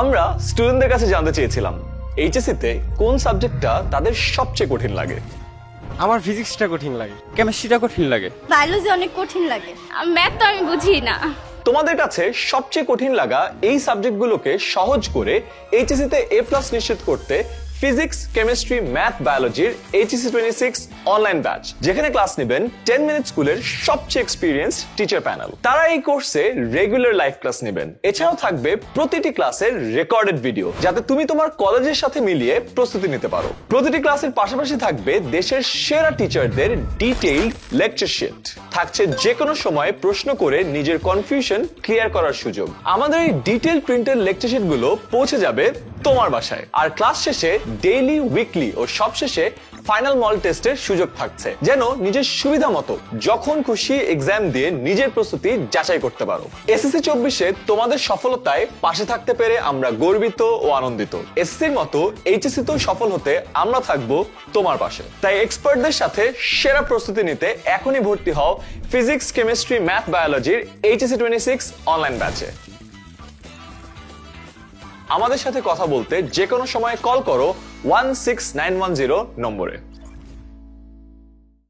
আমরা স্টুডেন্টদের কাছে জানতে চেয়েছিলাম এইচএসসি তে কোন সাবজেক্টটা তাদের সবচেয়ে কঠিন লাগে। আমার ফিজিক্সটা কঠিন লাগে, কেমিস্ট্রিটা কঠিন লাগে। বায়োলজি অনেক কঠিন লাগে, ম্যাথ তো আমি বুঝি না। তোমাদের কাছে সবচেয়ে কঠিন লাগা এই সাবজেক্টগুলোকে সহজ করে এইচএসসি তে A+ নিশ্চিত করতে ফিজিক্স, কেমিস্ট্রি, ম্যাথ, বায়োলজির এইচএসসি 26 অনলাইন ব্যাচ, যেখানে ক্লাস নেবেন 10 মিনিট স্কুলের সবচেয়ে এক্সপিরিয়েন্সড টিচার প্যানেল। তারা এই কোর্সে রেগুলার লাইভ ক্লাস নেবেন। এছাড়াও থাকবে প্রতিটি ক্লাসের রেকর্ডেড ভিডিও, যাতে তুমি তোমার কলেজের সাথে মিলিয়ে প্রস্তুতি নিতে পারো। প্রতিটি ক্লাসের পাশাপাশি থাকবে দেশের সেরা টিচারদের ডিটেইলড লেকচার শিট। থাকছে যে কোনো সময় প্রশ্ন করে নিজের কনফিউশন ক্লিয়ার করার সুযোগ। আমাদের এই ডিটেইলড প্রিন্টেড লেকচার শিট গুলো পৌঁছে যাবে তোমার বাসায়। আর ক্লাস শেষে ডেইলি, উইকলি ও সবশেষে ফাইনাল মল টেস্টের সুযোগ থাকছে, যেন নিজের সুবিধা মতো যখন খুশি এক্সাম দিয়ে নিজের প্রস্তুতি যাচাই করতে পারো। এসএসসি 24-এ তোমাদের সফলতায় পাশে থাকতে পেরে আমরা গর্বিত ও আনন্দিত। এসএসসির মতো এইচএসসি তেও সফল হতে আমরা থাকবো তোমার পাশে। তাই এক্সপার্টদের সাথে সেরা প্রস্তুতি নিতে এখনই ভর্তি হও ফিজিক্স, কেমিস্ট্রি, ম্যাথ, বায়োলজির এইচএসসি 26 অনলাইন ব্যাচে। আমাদের সাথে কথা বলতে যে কোনো সময় কল করো 16910 নম্বরে।